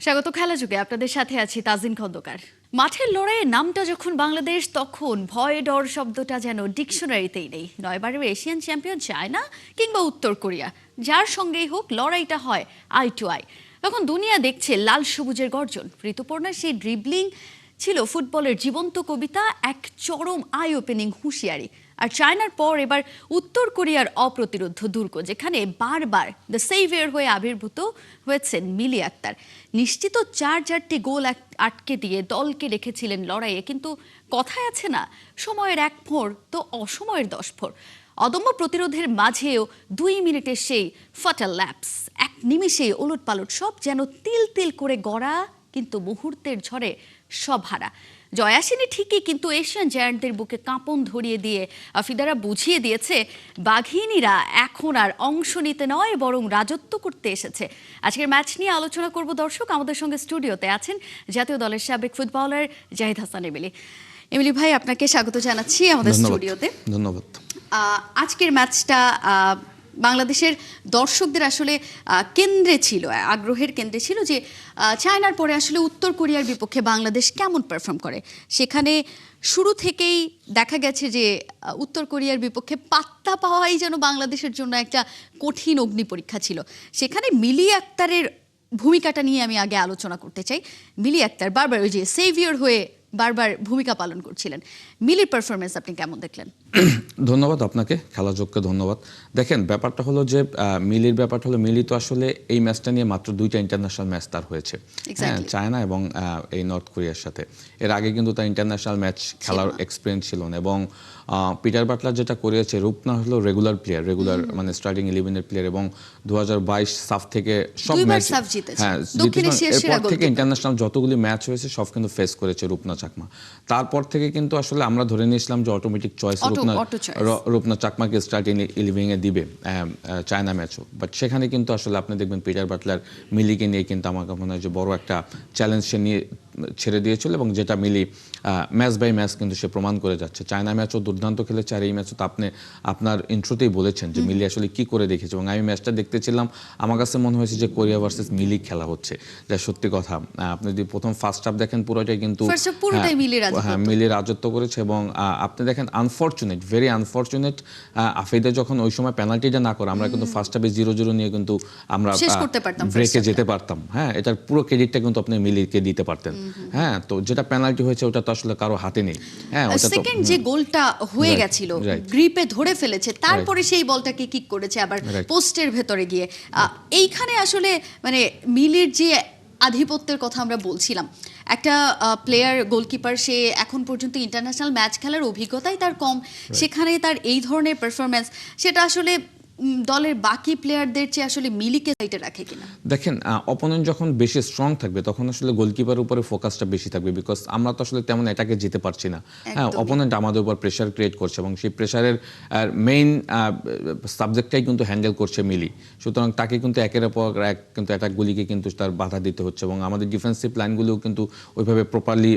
স্বাগত খেলা যুগে আপনাদের সাথে আছি তাজিন খন্দকার। মাঠের লড়াইয়ে নামটা যখন বাংলাদেশ, তখন ভয় ডর শব্দটা যেন ডিকশনারিতেই নেই। 9বারের এশিয়ান চ্যাম্পিয়ন চায়না কিংবা উত্তর কোরিয়া, যার সঙ্গেই হোক লড়াইটা হয় আই টু আই। তখন দুনিয়া দেখছে লাল সবুজের গর্জন। ঋতুপর্ণার সেই ড্রিবলিং ছিল ফুটবলের জীবন্ত কবিতা, এক চরম আই ওপেনিং হুঁশিয়ারি। আর চায়নার পর এবার উত্তর কোরিয়ার অপ্রতিরোধ্য দুর্গ, যেখানে বারবার দ্য সেভিয়ার হয়ে আবির্ভূত হয়েছেন মিলি আক্তার। নিশ্চিত 4-4টি গোল আটকে দিয়ে দলকে রেখেছিলেন লড়াইয়ে, কিন্তু কথায় আছে না, সময়ের 1 ভোর তো অসময়ের 10 ভোর। অদম্য প্রতিরোধের মাঝেও 2 মিনিটের সেই ফাটাল ল্যাপস, এক নিমিষেই ওলটপালট সব যেন তিল তিল করে গড়া, কিন্তু মুহূর্তের ঝড়ে সব হারা। জয় আসেনি ঠিকই, কিন্তু এশিয়ান জায়ান্টদের বুকে কাঁপন ধরিয়ে দিয়ে আফিদারা বুঝিয়ে দিয়েছে বাঘিনীরা এখন আর অংশ নিতে নয়, বরং রাজত্ব করতে এসেছে। আজকের ম্যাচ নিয়ে আলোচনা করব দর্শক। আমাদের সঙ্গে স্টুডিওতে আছেন জাতীয় দলের সাবেক footballer Zahid Hasan Emily. Emily ভাই, আপনাকে স্বাগত জানাচ্ছি আমাদের স্টুডিওতে। ধন্যবাদ। আজকের ম্যাচটা বাংলাদেশের দর্শকদের আসলে কেন্দ্রে ছিল, আগ্রহের কেন্দ্রে ছিল যে চায়নার পরে আসলে উত্তর কোরিয়ার বিপক্ষে বাংলাদেশ কেমন পারফর্ম করে। সেখানে শুরু থেকেই দেখা গেছে যে উত্তর কোরিয়ার বিপক্ষে পাত্তা পাওয়াই যেন বাংলাদেশের জন্য একটা কঠিন অগ্নি পরীক্ষা ছিল। সেখানে মিলি আক্তারের ভূমিকাটা নিয়ে আমি আগে আলোচনা করতে চাই। মিলি আক্তার বারবার ওই যে সেভিয়র হয়ে বারবার ভূমিকা পালন করছিলেন। মিলির পারফরমেন্স আপনি কেমন দেখলেন? ধন্যবাদ আপনাকে, খেলাযোগকে ধন্যবাদ। দেখেন, ব্যাপারটা হলো যে মিলির ব্যাপারটা হলো, মিলি তো আসলে এই ম্যাচটা নিয়ে মাত্র 2টা ইন্টারন্যাশনাল ম্যাচ তার হয়েছে, চায়না এবং এই নর্থ কোরিয়ার সাথে। এর আগে কিন্তু তার ইন্টারন্যাশনাল ম্যাচ খেলার এক্সপিরিয়েন্স ছিল না। এবং পিটার বাটলার যেটা করেছে, রূপনা হলো রেগুলার মানে স্টার্টিং 11-এর প্লেয়ার, এবং 2022 সাফ থেকে সব ম্যাচ, এরপর থেকে ইন্টারন্যাশনাল যতগুলি ম্যাচ হয়েছে সব কিন্তু ফেস করেছে রূপনা চাকমা। তারপর থেকে কিন্তু আসলে আমরা ধরে নিয়েছিলাম যে অটোমেটিক চয়েস রূপনা চাকমাকে স্টার্টিং 11-এ দিবে চায়না ম্যাচও। বাট সেখানে কিন্তু আসলে আপনি দেখবেন পিটার বাটলার মিলিকে নিয়ে কিন্তু আমার মনে হয় যে বড় একটা চ্যালেঞ্জ সে নিয়ে ছেড়ে দিয়েছিল, এবং যেটা মিলি ম্যাচ বাই ম্যাচ কিন্তু সে প্রমাণ করে যাচ্ছে। চায়না ম্যাচও দুর্দান্ত খেলেছে, আর এই ম্যাচও তো আপনি আপনার ইন্ট্রোতেই বলেছেন যে মিলি আসলে কি করে দেখেছে। এবং আমি ম্যাচটা দেখতেছিলাম, আমার কাছে মনে হয়েছে যে কোরিয়া ভার্সেস মিলি খেলা হচ্ছে, যা সত্যি কথা। আপনি যদি প্রথম ফার্স্ট হাফ দেখেন, পুরোটাই কিন্তু মিলি রাজত্ব করেছে। এবং আপনি দেখেন, ভেরি আনফর্চুনেট, আফিদা যখন ওই সময় পেনাল্টিটা না করে, আমরা কিন্তু ফার্স্ট হাফে 0-0 নিয়ে কিন্তু আমরা ব্রেকে যেতে পারতাম। হ্যাঁ, এটার পুরো ক্রেডিটটা কিন্তু আপনি মিলিকে দিতে পারতেন। হ্যাঁ, তো যেটা পেনাল্টি হয়েছে ওটা তো আসলে কারো হাতে নেই। হ্যাঁ, ওটা তো সেকেন্ড যে গোলটা হয়ে গেছিল, গ্রিপে ধরে ফেলেছে, তারপরে সেই বলটাকে কিক করেছে আবার পোস্টের ভেতরে গিয়ে। এইখানে আসলে মানে মিলির যে আধিপত্যের কথা আমরা বলছিলাম, একটা প্লেয়ার গোলকিপার, সে এখন পর্যন্ত ইন্টারন্যাশনাল ম্যাচ খেলার অভিজ্ঞতাই তার কম, সেখানে তার এই ধরনের পারফরমেন্স, সেটা আসলে দলের বাকি প্লেয়ারদের চেয়ে আসলে মিলিকে সাইডে রাখে কিনা? দেখেন, অপোনেন্ট যখন বেশি স্ট্রং থাকবে তখন আসলে গোলকিপারের উপরে ফোকাসটা বেশি থাকবে, বিকজ আমরা তো আসলে তেমন এটাকে যেতে পারছি না। হ্যাঁ, অপোনেন্ট আমাদের উপর প্রেশার ক্রিয়েট করছে, এবং সেই প্রেশারের মেইন সাবজেক্টটাই কিন্তু হ্যান্ডেল করছে মিলি। সুতরাং তাকে কিন্তু একের পর এক কিন্তু অ্যাটাকগুলিকে কিন্তু তার বাধা দিতে হচ্ছে, এবং আমাদের ডিফেন্সিভ লাইনগুলোও কিন্তু ওইভাবে প্রপারলি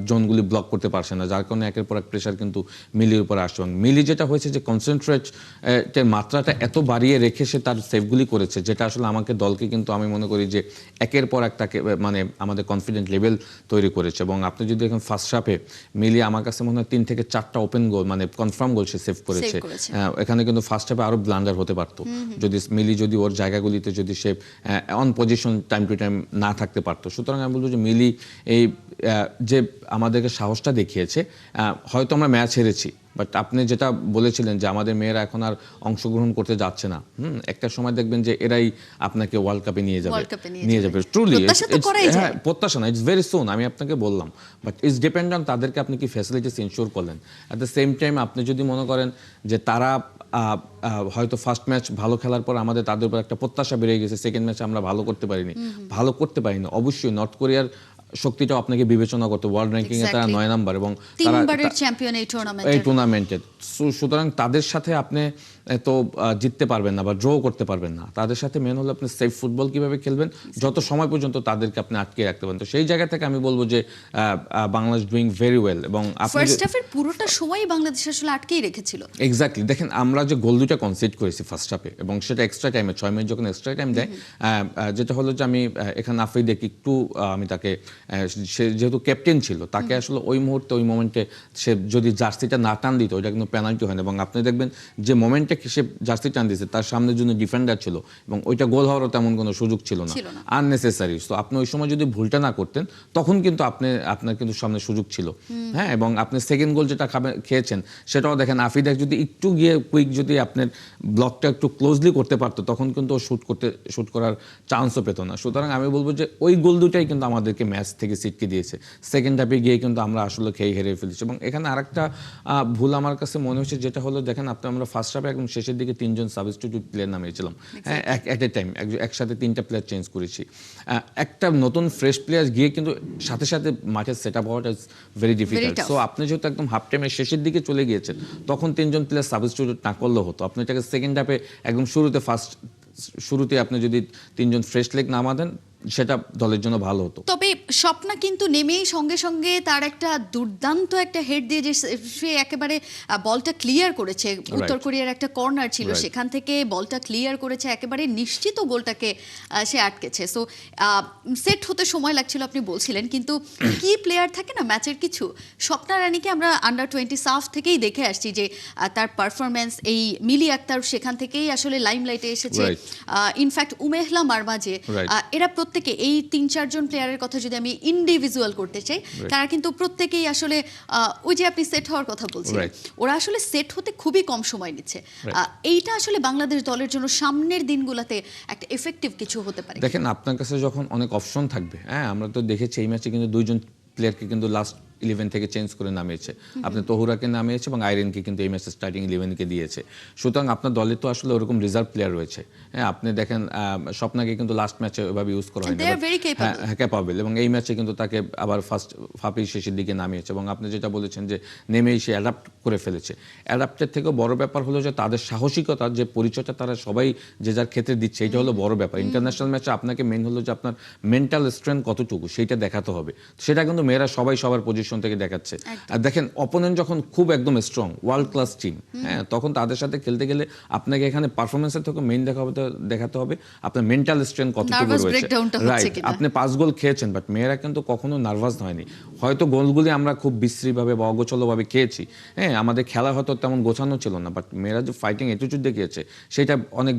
জোনগুলি ব্লক করতে পারছে না, যার কারণে একের পর এক প্রেশার কিন্তু মিলির উপর আসছে। মিলি যেটা হয়েছে যে কনসেন্ট্রেটের মাত্রাটা এত বাড়িয়ে রেখে সে তার সেভগুলি করেছে, যেটা আসলে আমাকে দলকে কিন্তু আমি মনে করি যে একের পর এক তাকে মানে আমাদের কনফিডেন্ট লেভেল তৈরি করেছে। এবং আপনি যদি এখন ফার্স্ট হাফে মিলিয়ে, আমার কাছে মনে হয় 3 থেকে 4টা ওপেন গোল, মানে কনফার্ম গোল সে সেভ করেছে। এখানে কিন্তু ফার্স্ট হাফে আরো ব্লান্ডার হতে পারতো, যদি মিলি যদি ওর জায়গাগুলিতে যদি সে অন পজিশন টাইম টু টাইম না থাকতে পারতো। সুতরাং আমি বলবো যে মিলি এই যে আমাদেরকে সাহসটা দেখিয়েছে, হয়তো আমরা ম্যাচ হেরেছি, বাট আপনি যেটা বলেছিলেন যে আমাদের মেয়েরা এখন আর অংশগ্রহণ করতে যাচ্ছে না, একটা সময় দেখবেন যে এরাই আপনাকে ওয়ার্ল্ড কাপে নিয়ে যাবে। ট্রুলি হ্যাঁ, প্রত্যাশা না, ইটস ভেরি সুন, আমি আপনাকে বললাম। বাট ইটস ডিপেন্ড অন তাদেরকে আপনি কি ফ্যাসিলিটিস ইনশিওর করলেন। অ্যাট দ্য সেম টাইম আপনি যদি মনে করেন যে তারা হয়তো ফার্স্ট ম্যাচ ভালো খেলার পর আমাদের তাদের উপর একটা প্রত্যাশা বেড়ে গেছে, সেকেন্ড ম্যাচে আমরা ভালো করতে পারিনি, অবশ্যই নর্থ কোরিয়ার শক্তিটাও আপনাকে বিবেচনা করতে। ওয়ার্ল্ড র্যাঙ্কিং এ তারা 9 নাম্বার, এবং তিনবারের চ্যাম্পিয়ন এই টুর্নামেন্টে। সুতরাং তাদের সাথে আপনি তো জিততে পারবেন না বা ড্র করতে পারবেন না। তাদের সাথে মেন হলো আপনি সেফ ফুটবল কিভাবে খেলবেন, যত সময় পর্যন্ত তাদেরকে আপনি আটকে রাখতে পারেন। তো সেই জায়গা থেকে আমি বলবো যে বাংলাদেশ ডুইং ভেরি ওয়েল। এবং আপনি ফার্স্ট হাফের পুরোটা সময়ই বাংলাদেশ আসলে আটকেই রেখেছিল। এক্স্যাক্টলি, দেখেন আমরা যে গোল দুটা কনসিড করেছি ফার্স্ট হাফে, এবং সেটা এক্সট্রা টাইমে 6 মিনিট যখন এক্সট্রা টাইম দেয়, যেটা হলো যে আমি এখানে আফ্রিদিকে একটু আমি তাকে সে যেহেতু ক্যাপ্টেন ছিল, তাকে আসলে ওই মুহূর্তে ওই মোমেন্টে সে যদি জার্সিটা না টান দিত ওইটা কিন্তু পেনাল্টি হয় না। এবং আপনি দেখবেন যে মোমেন্টে সে জার্সি টান দিয়েছে তার সামনে জন্য ডিফেন্ডার ছিল, এবং ওইটা গোল হওয়ারও তেমন কোনো সুযোগ ছিল না, আননেসেসারি। তো আপনি ওই সময় যদি ভুলটা না করতেন তখন কিন্তু আপনার কিন্তু সামনে সুযোগ ছিল। হ্যাঁ, এবং আপনি সেকেন্ড গোল যেটা খেয়েছেন সেটাও দেখেন আফ্রিদি যদি একটু গিয়ে কুইক যদি আপনার ব্লকটা একটু ক্লোজলি করতে পারতো তখন কিন্তু ও শুট করার চান্সও পেত না। সুতরাং আমি বলবো যে ওই গোল দুটাই কিন্তু আমাদেরকে ম্যাচ থেকে ছিটকে দিয়েছে। সেকেন্ড হাফে গিয়ে কিন্তু আমরা আসলে খেয়ে হেরে ফেলেছি। এবং এখানে আরেকটা ভুল আমার কাছে মনে হচ্ছে, যেটা হলো দেখেন আমরা ফার্স্ট হাফে একদম শেষের দিকে 3 জন সাবস্টিটিউট প্লেয়ার নামিয়েছিলাম, হ্যাঁ, এট এ টাইম একসাথে 3টা প্লেয়ার চেঞ্জ করেছি। একটা নতুন ফ্রেশ প্লেয়ার গিয়ে কিন্তু সাথে সাথে মাঠের সেট আপ হওয়াটা ইজ ভেরি ডিফিকাল্ট। সো আপনি যেহেতু একদম হাফ টাইমের শেষের দিকে চলে গিয়েছেন তখন 3 জন প্লেয়ার সাবস্টিটিউট না করলেও হতো। আপনি এটাকে সেকেন্ড হাফে একদম শুরুতে আপনি যদি 3 জন ফ্রেশ লেগ নামা দেন সেটা দলের জন্য ভালো হতো। তবে স্বপ্না কিন্তু নেমেই সঙ্গে সঙ্গে তার একটা দুর্দান্ত একটা হেড দিয়ে যে সে একেবারে বলটা ক্লিয়ার করেছে। উত্তর কোরিয়ার একটা কর্নার ছিল, সেখান থেকে বলটা ক্লিয়ার করেছে, একেবারে নিশ্চিত গোলটাকে সে আটকেছে। সো সেট হতে সময় লাগছিল আপনি বলছিলেন, কিন্তু কি প্লেয়ার থাকে না ম্যাচের কিছু। স্বপ্না রানীকে আমরা আন্ডার-20 সাফ থেকেই দেখে আসছি যে তার পারফরমেন্স, এই মিলি আক্তার সেখান থেকেই আসলে লাইমলাইটে এসেছে। ইনফ্যাক্ট উমেহলা মারমাজে, এরা প্রত্যেকে, এই 3-4 জন প্লেয়ারের কথা যদি আমি ইন্ডিভিজুয়াল করতে চাই, তারা কিন্তু প্রত্যেকেই আসলে ওই যে আপনি সেট হওয়ার কথা বলছিলেন, ওরা আসলে সেট হতে খুবই কম সময় নিচ্ছে। এইটা আসলে বাংলাদেশ দলের জন্য সামনের দিনগুলোতে একটা এফেক্টিভ কিছু হতে পারে। দেখেন আপনার কাছে যখন অনেক অপশন থাকবে, হ্যাঁ, আমরা তো দেখেছি এই ম্যাচে কিন্তু 2 জন প্লেয়ারকে কিন্তু লাস্ট 11 থেকে চেঞ্জ করে নামিয়েছে। আপনি তহুরাকে নামিয়েছে এবং আইরেনকে কিন্তু এই ম্যাচে স্টার্টিং 11কে দিয়েছে। সুতরাং আপনার দলে তো আসলে ওরকম রিজার্ভ প্লেয়ার রয়েছে। হ্যাঁ, আপনি দেখেন স্বপ্নাকে কিন্তু লাস্ট ম্যাচে ওইভাবে ইউজ করা হয়নি, ক্যাপাবল, এবং এই ম্যাচে কিন্তু তাকে আবার ফার্স্ট হাফের শেষের দিকে নামিয়েছে। এবং আপনি যেটা বলেছেন যে নেমেই সে অ্যাডাপ্ট করে ফেলেছে। অ্যাডাপ্টের থেকেও বড় ব্যাপার হলো যে তাদের সাহসিকতার যে পরিচয়টা তারা সবাই যে যার ক্ষেত্রে দিচ্ছে, এটা হলো বড় ব্যাপার। ইন্টারন্যাশনাল ম্যাচে আপনাকে মেন হলো যে আপনার মেন্টাল স্ট্রেংথ কতটুকু সেইটা দেখাতে হবে। সেটা কিন্তু মেয়েরা সবাই সবার পজিশন থেকে দেখাচ্ছে। আর দেখেন অপোনেন্ট যখন খুব একদম স্ট্রং ওয়ার্ল্ড ক্লাস টিম, হ্যাঁ, তখন তাদের সাথে খেলতে গেলে আপনাকে এখানে পারফরমেন্সের থেকে মেইন দেখাতে হবে আপনার মেন্টাল স্ট্রেংথ কতটুকু রয়েছে। রাইট, আপনি 5 গোল খেয়েছেন, বাট মেয়েরা কিন্তু কখনো নার্ভাস হয়নি। হয়তো গোলগুলি আমরা খুব বিশ্রীভাবে বা অগোছলভাবে খেয়েছি, হ্যাঁ, আমাদের খেলা হয়তো তেমন গোছানো ছিল না, বাট মেয়েরা যে ফাইটিং অ্যাটিটিউড দেখিয়েছে সেটা অনেক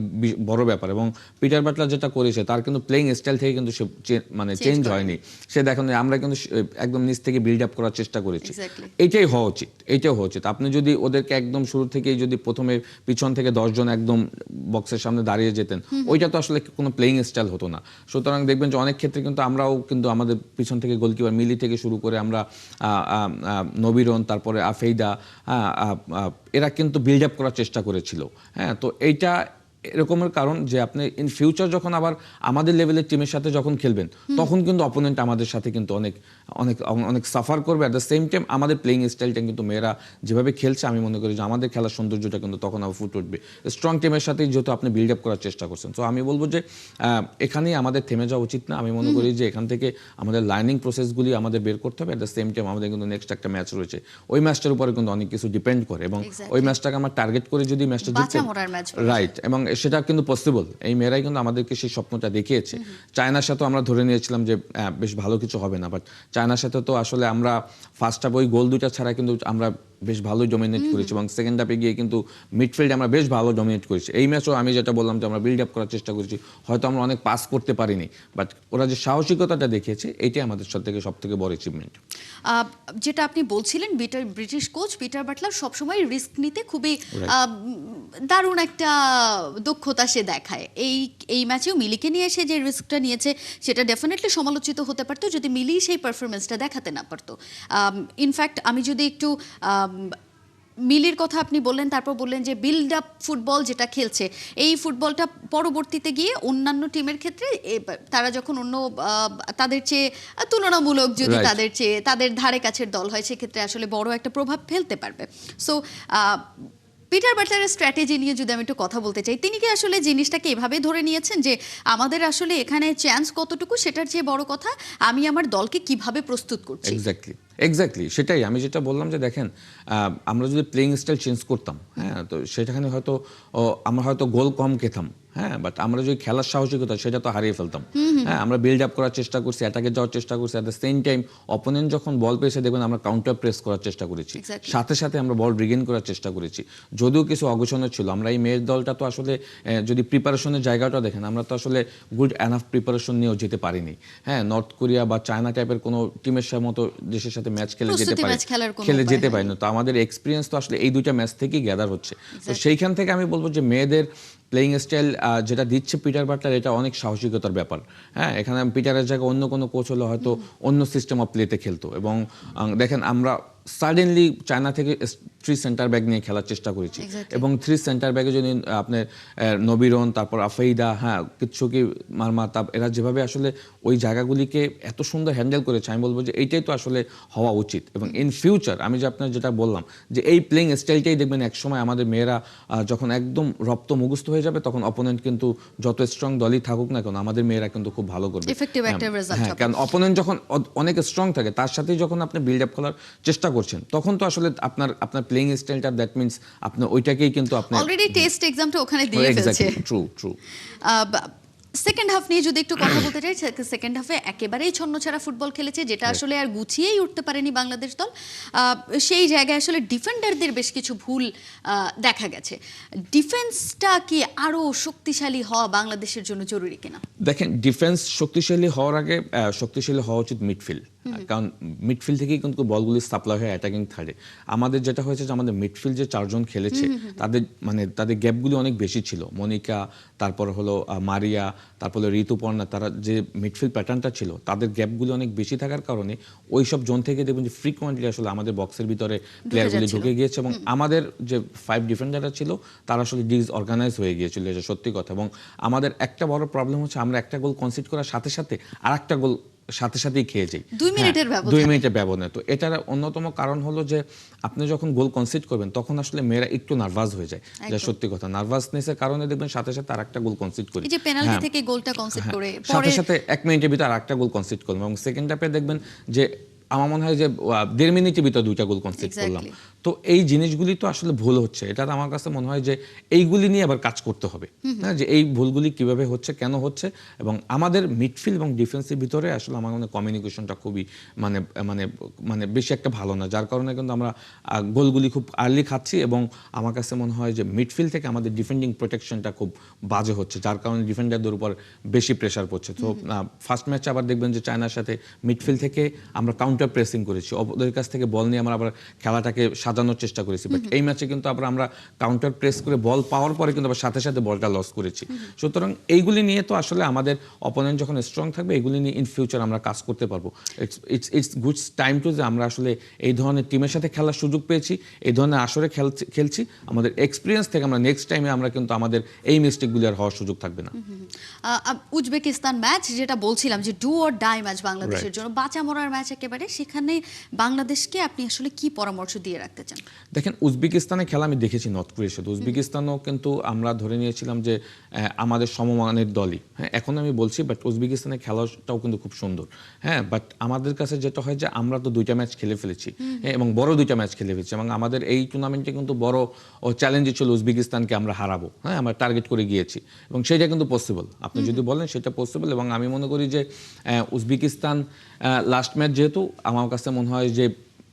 বড় ব্যাপার। এবং পিটার বাটলার যেটা করেছে তার কিন্তু প্লেইং স্টাইল থেকে কিন্তু সে মানে চেঞ্জ হয়নি। সে দেখেন আমরা কিন্তু একদম নিচ থেকে বিল্ড আপ করার চেষ্টা করেছি। এইটাই হওয়া উচিত। আপনি যদি ওদেরকে একদম শুরু থেকেই যদি প্রথমে পিছন থেকে 10 জন একদম বক্সের সামনে দাঁড়িয়ে যেতেন, ওইটা তো আসলে কোনো প্লেইং স্টাইল হতো না। সুতরাং দেখবেন যে অনেক ক্ষেত্রে কিন্তু আমরাও কিন্তু আমাদের পিছন থেকে গোলকিপার মিলি থেকে শুরু করে আমরা নবীরন, তারপরে আফেইদা, এরা কিন্তু বিল্ড আপ করার চেষ্টা করেছিল। হ্যাঁ, তো এইটা এরকমের কারণ যে আপনি ইন ফিউচার যখন আবার আমাদের লেভেলের টিমের সাথে যখন খেলবেন তখন কিন্তু অপোনেন্ট আমাদের সাথে কিন্তু অনেক অনেক অনেক সাফার করবে। অ্যাট দ্য সেম টাইম আমাদের প্লেইং স্টাইলটা কিন্তু মেয়েরা যেভাবে খেলছে, আমি মনে করি যে আমাদের খেলার সৌন্দর্যটা কিন্তু তখন আবার ফুটে উঠবে স্ট্রং টিমের সাথেই, যেহেতু আপনি বিল্ড আপ করার চেষ্টা করছেন। তো আমি বলবো যে এখানেই আমাদের থেমে যাওয়া উচিত না। আমি মনে করি যে এখান থেকে আমাদের লার্নিং প্রসেসগুলি আমাদের বের করতে হবে। অ্যাট দ্য সেম টাইম আমাদের কিন্তু নেক্সট একটা ম্যাচ রয়েছে, ওই ম্যাচটার উপরে কিন্তু অনেক কিছু ডিপেন্ড করে, এবং ওই ম্যাচটাকে আমরা টার্গেট করে যদি ম্যাচটা জিততে, রাইট, এবং সেটা কিন্তু পসিবল। এই মেয়েরাই কিন্তু আমাদেরকে সেই স্বপ্নটা দেখিয়েছে। চায়নার সাথে আমরা ধরে নিয়েছিলাম যে বেশ ভালো কিছু হবে না, বাট চায়নার সাথে তো আসলে আমরা ফার্স্ট হাফ ওই গোল 2টা ছাড়া কিন্তু আমরা বেশ ভালোই ডমিনেট করেছি, এবং সেকেন্ড হাফে গিয়ে কিন্তু মিডফিল্ডে আমরা বেশ ভালো ডমিনেট করেছি। এই ম্যাচও আমি যেটা বললাম যে আমরা বিল্ড আপ করার চেষ্টা করেছি, হয়তো আমরা অনেক পাস করতে পারিনি, বাট ওরা যে সাহসিকতাটা দেখিয়েছে এইটাই আমাদের সব থেকে বড় অ্যাচিভমেন্ট। যেটা আপনি বলছিলেন, ব্রিটিশ কোচ পিটার বাটলার সবসময় রিস্ক নিতে খুবই দারুণ একটা দক্ষতা সে দেখায়। এই ম্যাচেও মিলিকে নিয়ে এসে যে রিস্কটা নিয়েছে সেটা ডেফিনেটলি সমালোচিত হতে পারতো যদি মিলি সেই পারফরমেন্সটা দেখাতে না পারতো। ইনফ্যাক্ট আমি যদি একটু মিলির কথা আপনি বললেন, তারপর বললেন যে বিল্ড আপ ফুটবল যেটা খেলছে, এই ফুটবলটা পরবর্তীতে গিয়ে অন্যান্য টিমের ক্ষেত্রে তারা যখন অন্য তাদের চেয়ে তুলনামূলক যদি তাদের ধারে কাছের দল হয়, সেক্ষেত্রে আসলে বড় একটা প্রভাব ফেলতে পারবে। সো পিটার বাটলারের স্ট্র্যাটেজি নিয়ে যদি আমি একটু কথা বলতে চাই, তিনি কি আসলে জিনিসটাকে এভাবে ধরে নিয়েছেন যে আমাদের আসলে এখানে চান্স কতটুকু সেটার চেয়ে বড় কথা আমি আমার দলকে কিভাবে প্রস্তুত করছি? এক্স্যাক্টলি সেটাই আমি যেটা বললাম যে দেখেন আমরা যদি প্লেইং স্টাইল চেঞ্জ করতাম, হ্যাঁ, তো সেখানে হয়তো আমরা হয়তো গোল কম খেতাম, হ্যাঁ, বাট আমরা যদি খেলার সাহসিকতা সেটা তো হারিয়ে ফেলতাম। হ্যাঁ, আমরা বিল্ড আপ করার চেষ্টা করছি, অ্যাটাকে যাওয়ার চেষ্টা করছি, at the same time opponent যখন বল পেয়েছে দেখবেন আমরা কাউন্টার প্রেস করার চেষ্টা করেছি, Exactly. সাথে সাথে আমরা বল রিগেন করার চেষ্টা করেছি। যদিও কিছু অগোছানো ছিল, আমরা এই মেয়ের দলটা তো আসলে যদি প্রিপারেশনের জায়গাটা দেখেন আমরা তো আসলে গুড এনাফ প্রিপারেশন নিয়েও যেতে পারিনি। হ্যাঁ, নর্থ কোরিয়া বা চায়না টাইপের কোনো টিমের মতো দেশের সাথে ম্যাচ খেলে যেতে প্রস্তুতি পারি, ম্যাচ খেলার কোনো খেলে উপায় যেতে হয়নি। পারি না। তো আমাদের এক্সপিরিয়েন্স তো আসলে এই দুইটা ম্যাচ থেকেই গ্যাদার হচ্ছে। তো সেইখান থেকে আমি বলবো যে মেয়েদের প্লেইং স্টাইল যেটা দিচ্ছে পিটার বাটলার, এটা অনেক সাহসিকতার ব্যাপার। হ্যাঁ, এখানে পিটারের জায়গায় অন্য কোনো কোচ হলে হয়তো অন্য সিস্টেম অফ প্লেতে খেলতো। এবং দেখেন আমরা সাডেনলি চায়না থেকে 3 সেন্টার ব্যাগ নিয়ে খেলার চেষ্টা করেছি। Exactly. এবং 3 সেন্টার ব্যাগে যদি আপনার নবীরন, তারপর আফাইদা, হ্যাঁ, কিচ্ছুকি মারমা, এরা যেভাবে আসলে ওই জায়গাগুলিকে এত সুন্দর হ্যান্ডেল করেছে, আমি বলবো যে এইটাই তো আসলে হওয়া উচিত। এবং ইন ফিউচার আমি যে আপনার যেটা বললাম যে এই প্লেইং স্টাইলটাই দেখবেন একসময় আমাদের মেয়েরা যখন একদম রপ্ত মুখস্থ হয়ে যাবে, তখন অপোনেন্ট কিন্তু যত স্ট্রং দলই থাকুক না কেন আমাদের মেয়েরা কিন্তু খুব ভালো করবে। Effective একটা result হ্যাঁ, হবে। কারণ অপোনেন্ট যখন অনেক স্ট্রং থাকে তার সাথেই যখন আপনি বিল্ড আপ খেলার চেষ্টা করছেন, তখন তো আসলে আপনার প্লেইং স্টাইলটা দ্যাট মিন্স আপনি ওইটাকেই কিন্তু আপনি অলরেডি টেস্ট এক্সামটা ওখানে দিয়ে ফেলছে। ট্রু। সেকেন্ড হাফ নিয়ে যদি একটু কথা বলতে চাই, সেকেন্ড হাফে একেবারেই ছন্নছাড়া ফুটবল খেলেছে, যেটা আসলে আর গুছিয়েই উঠতে পারেনি বাংলাদেশ দল। সেই জায়গায় আসলে ডিফেন্ডারদের বেশ কিছু ভুল দেখা গেছে। ডিফেন্সটা কি আরো শক্তিশালী হওয়া বাংলাদেশের জন্য জরুরি কিনা? দেখেন, ডিফেন্স শক্তিশালী হওয়ার আগে শক্তিশালী হওয়া উচিত মিডফিল্ড। কারণ মিডফিল্ড থেকেই কিন্তু বলগুলি সাপ্লাই হয় অ্যাটাকিং থার্ডে। আমাদের যেটা হয়েছে যে আমাদের মিডফিল্ড যে 4 জন খেলেছে তাদের গ্যাপগুলি অনেক বেশি ছিল। মনিকা, তারপর হলো মারিয়া, তারপর ঋতুপর্ণা, তারা যে মিডফিল্ড প্যাটার্নটা ছিল তাদের গ্যাপগুলি অনেক বেশি থাকার কারণে ওই সব জোন থেকে দেখবেন যে ফ্রিকোয়েন্টলি আসলে আমাদের বক্সের ভিতরে প্লেয়ারগুলি ঢুকে গিয়েছে। এবং আমাদের যে 5 ডিফেন্ডাররা ছিল তারা আসলে ডিসঅর্গানাইজ হয়ে গিয়েছিল, এটা সত্যি কথা। এবং আমাদের একটা বড় প্রবলেম হচ্ছে আমরা একটা গোল কনসিড করার সাথে সাথে আর একটা গোল সাথে সাথেই খেয়ে যাই 2 মিনিটের ব্যবধানে। 2 মিনিটের ব্যবধানে। তো এটার অন্যতম কারণ হলো যে আপনি যখন গোল কনসিড করবেন তখন আসলে মেয়েরা একটু নার্ভাস হয়ে যায়, যা সত্যি কথা। নার্ভাসনেসের কারণে দেখবেন সাথে সাথে আর একটা গোল কনসিড করি। এই যে পেনাল্টি থেকে গোলটা কনসিড করে সাথে পরে সাথে 1 মিনিটের ভিতর আর একটা গোল কনসিড করলাম। এবং সেকেন্ড হাফে দেখবেন যে আমার মনে হয় যে 1.5 মিনিটের ভিতর 2টা গোল কনসিড করলাম। তো এই জিনিসগুলি তো আসলে ভুল হচ্ছে। এটা আমার কাছে মনে হয় যে এইগুলি নিয়ে আবার কাজ করতে হবে, হ্যাঁ, যে এই ভুলগুলি কিভাবে হচ্ছে, কেন হচ্ছে। এবং আমাদের মিডফিল্ড এবং ডিফেন্সের ভিতরে আসলে আমার মনে হয় কমিউনিকেশনটা খুবই মানে মানে মানে বেশি একটা ভালো না, যার কারণে কিন্তু আমরা গোলগুলি খুব আর্লি খাচ্ছি। এবং আমার কাছে মনে হয় যে মিডফিল্ড থেকে আমাদের ডিফেন্ডিং প্রোটেকশনটা খুব বাজে হচ্ছে, যার কারণে ডিফেন্ডারদের উপর বেশি প্রেশার পড়ছে। তো ফার্স্ট ম্যাচে আবার দেখবেন যে চায়নার সাথে মিডফিল্ড থেকে আমরা কাউন্টার প্রেসিং করেছি, ওদের কাছ থেকে বল নিয়ে আমরা আবার খেলাটাকে সাজানোর চেষ্টা করেছি। বাট এই ম্যাচে কিন্তু আমরা কাউন্টার প্রেস করে বল পাওয়ার পরে কিন্তু আবার সাথে সাথে বলটা লস করেছি। সুতরাং এইগুলি নিয়ে তো আসলে আমাদের অপোনেন্ট যখন স্ট্রং থাকবে এগুলি নিয়ে ইন ফিউচার আমরা কাজ করতে পারবো। ইটস গুড টাইম টু যে আমরা আসলে এই ধরনের টিমের সাথে খেলার সুযোগ পেয়েছি, এই ধরনের আসরে খেলছি। আমাদের এক্সপিরিয়েন্স থেকে আমরা নেক্সট টাইমে আমরা কিন্তু আমাদের এই মিস্টেকগুলি আর হওয়ার সুযোগ থাকবে না। উজবেকিস্তান ম্যাচ, যেটা বলছিলাম যে ডু অর ডাই ম্যাচ বাংলাদেশের জন্য, বাঁচা মরার ম্যাচ একেবারে, সেখানে বাংলাদেশকে আপনি আসলে কি পরামর্শ দিয়ে রাখতে চান? দেখেন, উজবেকিস্তানের খেলা আমি দেখেছি নর্থ কোরিয়ার সাথে। উজবেকিস্তানও কিন্তু আমরা ধরে নিয়েছিলাম যে আমাদের সমমানের দলই, হ্যাঁ, এখন আমি বলছি। বাট উজবেকিস্তানের খেলাটাও কিন্তু খুব সুন্দর, হ্যাঁ। বাট আমাদের কাছে যেটা হয় যে আমরা তো 2টা ম্যাচ খেলে ফেলেছি, হ্যাঁ, এবং বড় 2টা ম্যাচ খেলে ফেলেছি। এবং আমাদের এই টুর্নামেন্টে কিন্তু বড় চ্যালেঞ্জই ছিল উজবেকিস্তানকে আমরা হারাবো, হ্যাঁ, আমরা টার্গেট করে গিয়েছি। এবং সেটা কিন্তু পসিবল, আপনি যদি বলেন সেটা পসিবল। এবং আমি মনে করি যে উজবেকিস্তান লাস্ট ম্যাচ যেহেতু, আমার কাছে মনে হয় যে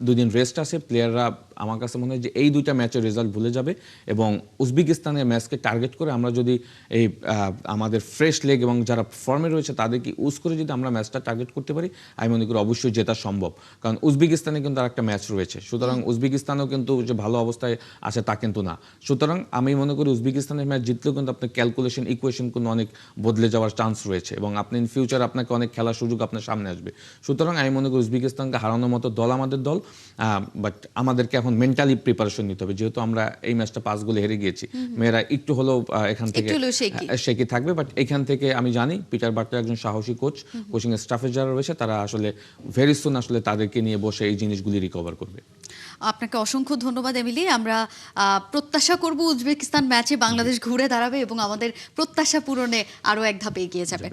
2 দিন রেস্ট আছে, প্লেয়াররা আমার কাছে মনে হয় যে এই 2টা ম্যাচের রেজাল্ট ভুলে যাবে। এবং উজবেকিস্তানের ম্যাচকে টার্গেট করে আমরা যদি এই আমাদের ফ্রেশ লেগ এবং যারা ফর্মে রয়েছে তাদেরকে ইউজ করে যদি আমরা ম্যাচটা টার্গেট করতে পারি, আমি মনে করি অবশ্যই জেতা সম্ভব। কারণ উজবেকিস্তানে কিন্তু আর একটা ম্যাচ রয়েছে, সুতরাং উজবেকিস্তানও কিন্তু যে ভালো অবস্থায় আছে তা কিন্তু না। সুতরাং আমি মনে করি উজবেকিস্তানের ম্যাচ জিতলেও কিন্তু আপনার ক্যালকুলেশন ইকুয়েশন কিন্তু অনেক বদলে যাওয়ার চান্স রয়েছে। এবং আপনি ইন ফিউচার আপনাকে অনেক খেলার সুযোগ আপনার সামনে আসবে। সুতরাং আমি মনে করি উজবেকিস্তানকে হারানোর মতো দল আমাদের দল। বাট আমাদেরকে এখন মেন্টালি প্রিপারেশন নিতে হবে, যেহেতু আমরা এই ম্যাচটা 5 গোলে হেরে গিয়েছি। মেয়েরা একটু হলেও এখান থেকে শেকি থাকবে। বাট এখান থেকে আমি জানি পিটার বাটলার একজন সাহসী কোচ, কোচিং স্টাফের যারা রয়েছে তারা আসলে ভেরি সুন আসলে তাদেরকে নিয়ে বসে এই জিনিসগুলি রিকভার করবে। আপনাকে অসংখ্য ধন্যবাদ এমিলি। আমরা প্রত্যাশা করব উজবেকিস্তান ম্যাচে বাংলাদেশ ঘুরে দাঁড়াবে এবং আমাদের প্রত্যাশা পূরণে আরও এক ধাপ এগিয়ে যাবে।